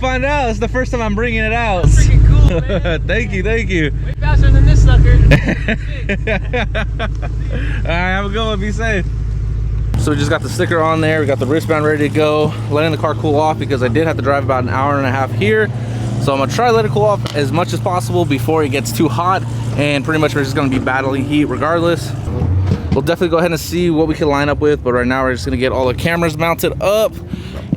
find out. It's the first time I'm bringing it out. That's freaking cool, man. Thank you. Way faster than this sucker. Alright, have a good one. Be safe. So we just got the sticker on there. We got the wristband ready to go. Letting the car cool off because I did have to drive about an hour and a half here. So I'm gonna try to let it cool off as much as possible before it gets too hot. And pretty much we're just gonna be battling heat regardless. We'll definitely go ahead and see what we can line up with. But right now we're just gonna get all the cameras mounted up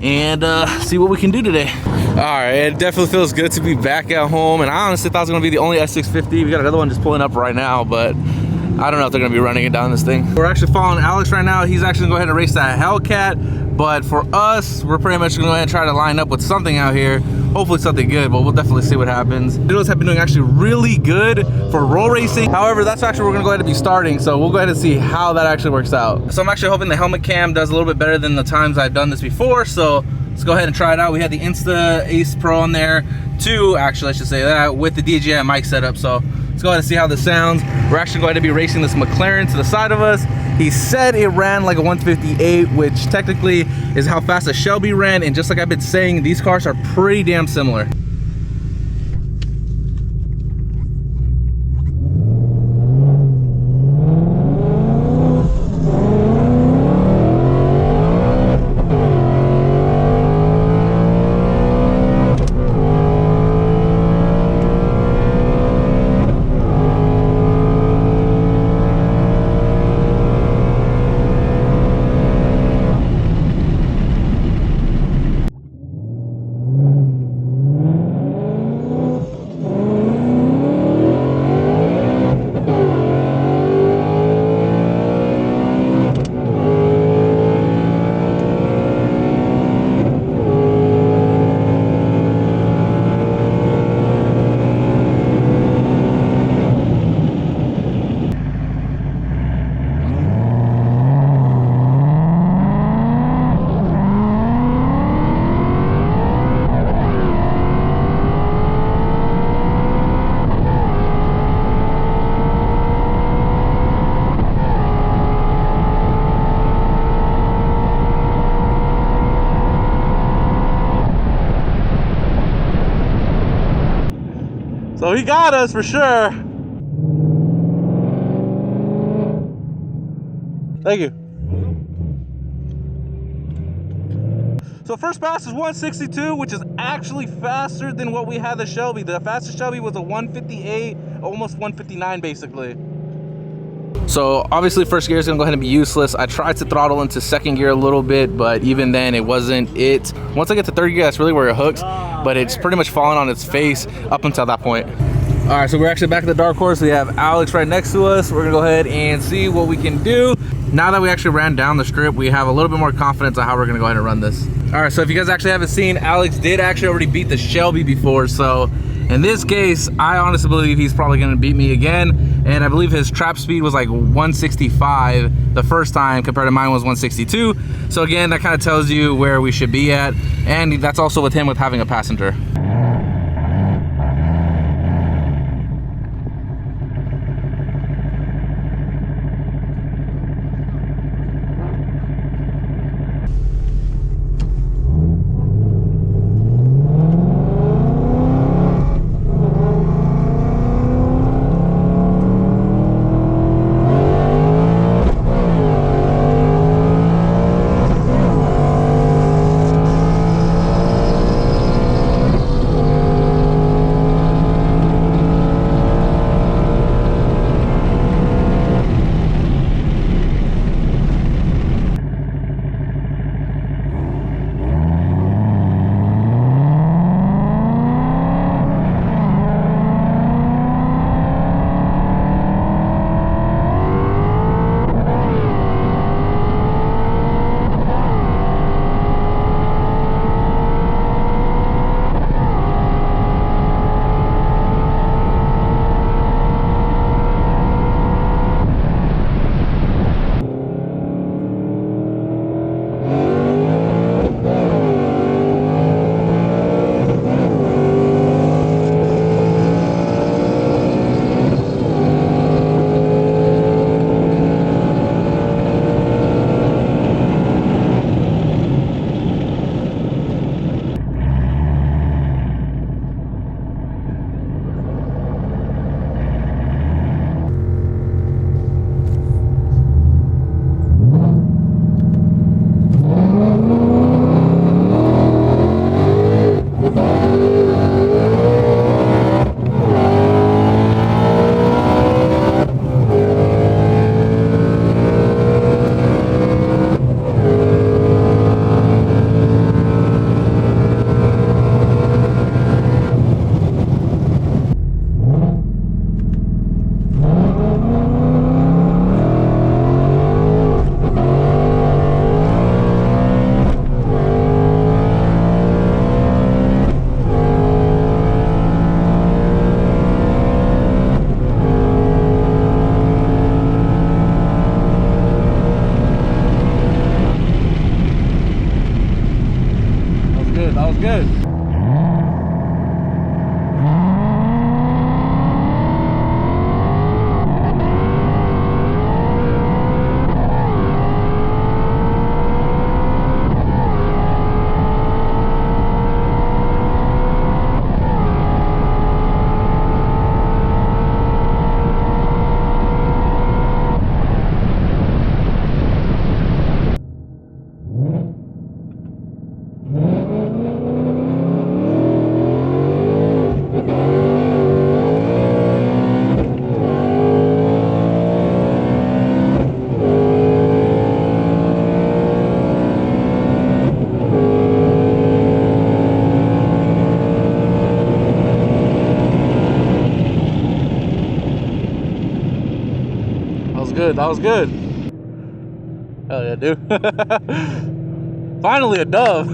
and see what we can do today. All right, it definitely feels good to be back at home. And I honestly thought it was gonna be the only S650. We got another one just pulling up right now, but I don't know if they're gonna be running it down this thing. We're actually following Alex right now. He's actually gonna go ahead and race that Hellcat. But for us, we're pretty much gonna go ahead and try to line up with something out here. Hopefully something good, but we'll definitely see what happens. Videos have been doing actually really good for roll racing. However, that's actually where we're gonna go ahead and be starting. So we'll go ahead and see how that actually works out. So I'm actually hoping the helmet cam does a little bit better than the times I've done this before. So let's go ahead and try it out. We had the Insta Ace Pro on there too, actually I should say that, with the DJI mic setup. So let's go ahead and see how this sounds. We're actually going to be racing this McLaren to the side of us. He said it ran like a 158, which technically is how fast a Shelby ran. And just like I've been saying, these cars are pretty damn similar. So he got us for sure. Thank you. So first pass is 162, which is actually faster than what we had the Shelby. The fastest Shelby was a 158, almost 159 basically. So obviously first gear is gonna go ahead and be useless. I tried to throttle into second gear a little bit, but even then it wasn't it. Once I get to third gear, that's really where it hooks, but it's pretty much falling on its face up until that point. All right, so we're actually back at the dark horse. We have Alex right next to us. We're gonna go ahead and see what we can do. Now that we actually ran down the strip, we have a little bit more confidence on how we're gonna go ahead and run this. All right, so if you guys actually haven't seen, Alex did actually already beat the Shelby before, so in this case, I honestly believe he's probably gonna beat me again. And I believe his trap speed was like 165 the first time compared to mine was 162. So again, that kind of tells you where we should be at. And that's also with him with having a passenger. That was good. That was good. Hell yeah, dude. Finally a dove.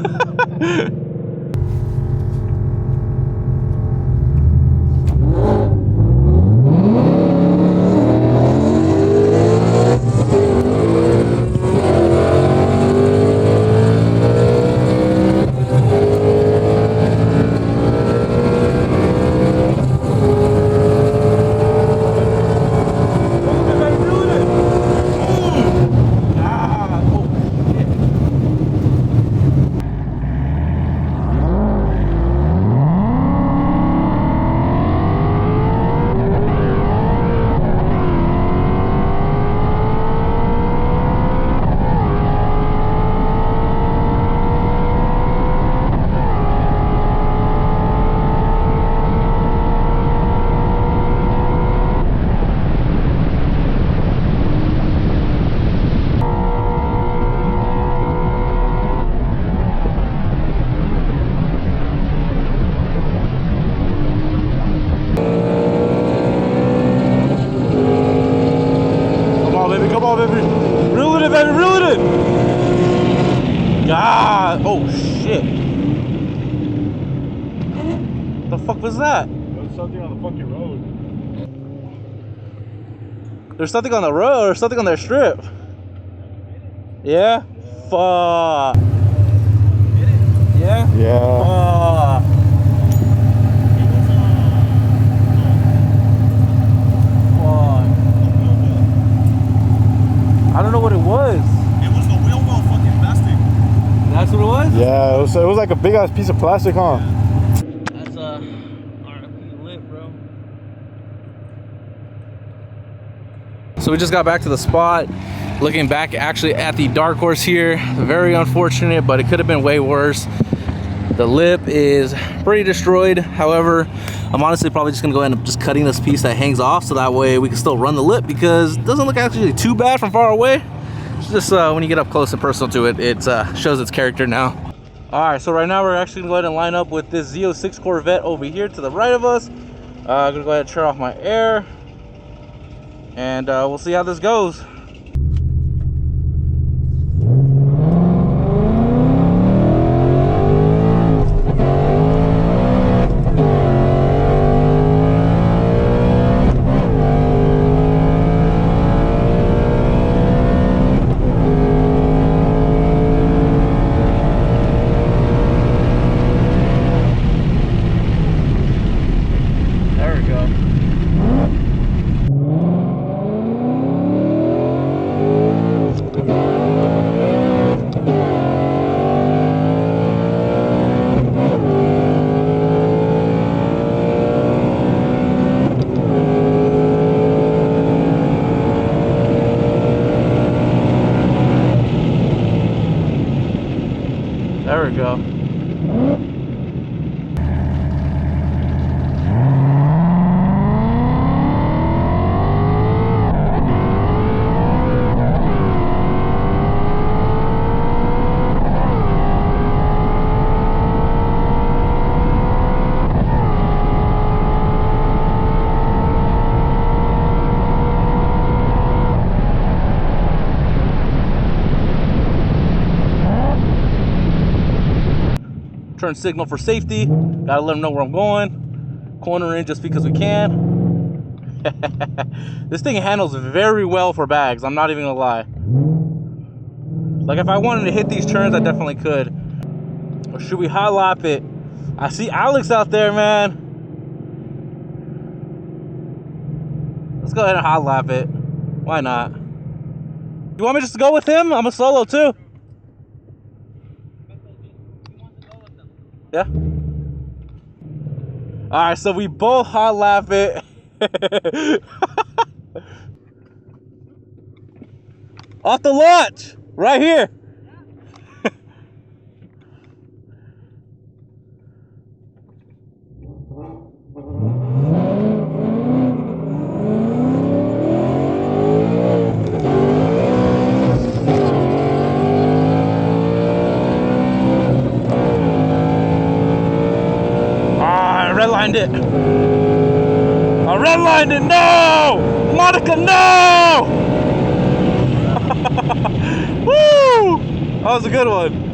Come on, baby. Reel it in, baby. Reel it in. God. Oh, shit. The fuck was that? There's something on the fucking road. There's something on the road or something on their strip. Yeah? Fuck. Yeah? Yeah. Fuck. I don't know what it was. It was the wheel well fucking plastic. That's what it was? Yeah, it was like a big ass piece of plastic, huh? That's RFP lit, bro. So we just got back to the spot. Looking back actually at the dark horse here. Very unfortunate, but it could have been way worse. The lip is pretty destroyed. However, I'm honestly probably just gonna go ahead and just cutting this piece that hangs off so that way we can still run the lip, because it doesn't look actually too bad from far away. It's just when you get up close and personal to it, it shows its character now. All right, so right now we're actually gonna go ahead and line up with this Z06 Corvette over here to the right of us. I'm gonna go ahead and turn off my air, and we'll see how this goes. There we go. Turn signal for safety. Gotta let them know where I'm going. Corner in just because we can. This thing handles very well for bags, I'm not even gonna lie. Like if I wanted to hit these turns, I definitely could. Or should we hot lap it? I see Alex out there, man. Let's go ahead and hot lap it. Why not? You want me just to go with him? I'm a solo too. Yeah. All right, so we both hot lap it. Off the launch, right here. Redlined it. I redlined it. No, Monica, no. Woo! That was a good one.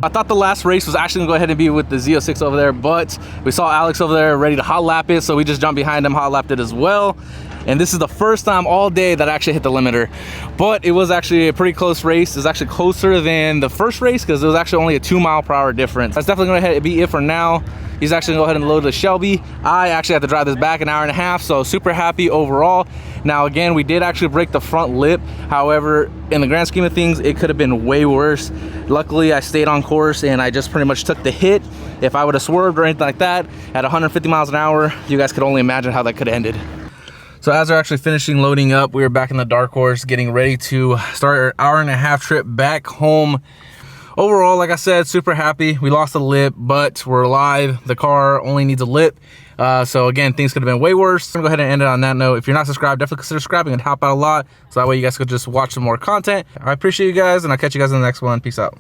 I thought the last race was actually gonna go ahead and be with the Z06 over there, but we saw Alex over there ready to hot lap it, so we just jumped behind him, hot lapped it as well. And this is the first time all day that I actually hit the limiter. But it was actually a pretty close race. It was actually closer than the first race because it was actually only a 2 mile/hour difference. That's definitely gonna go ahead and be it for now. He's actually gonna go ahead and load the Shelby. I actually had to drive this back an hour and a half, so super happy overall. Now again, we did actually break the front lip. However, in the grand scheme of things, it could have been way worse. Luckily, I stayed on course and I just pretty much took the hit. If I would have swerved or anything like that at 150 miles an hour, you guys could only imagine how that could have ended. So as we're actually finishing loading up, we were back in the dark horse, getting ready to start our hour and a half trip back home. Overall, like I said, super happy. We lost a lip, but we're alive. The car only needs a lip. So again, things could have been way worse. I'm gonna go ahead and end it on that note. If you're not subscribed, definitely consider subscribing and help out a lot. So that way you guys could just watch some more content. I appreciate you guys, and I'll catch you guys in the next one. Peace out.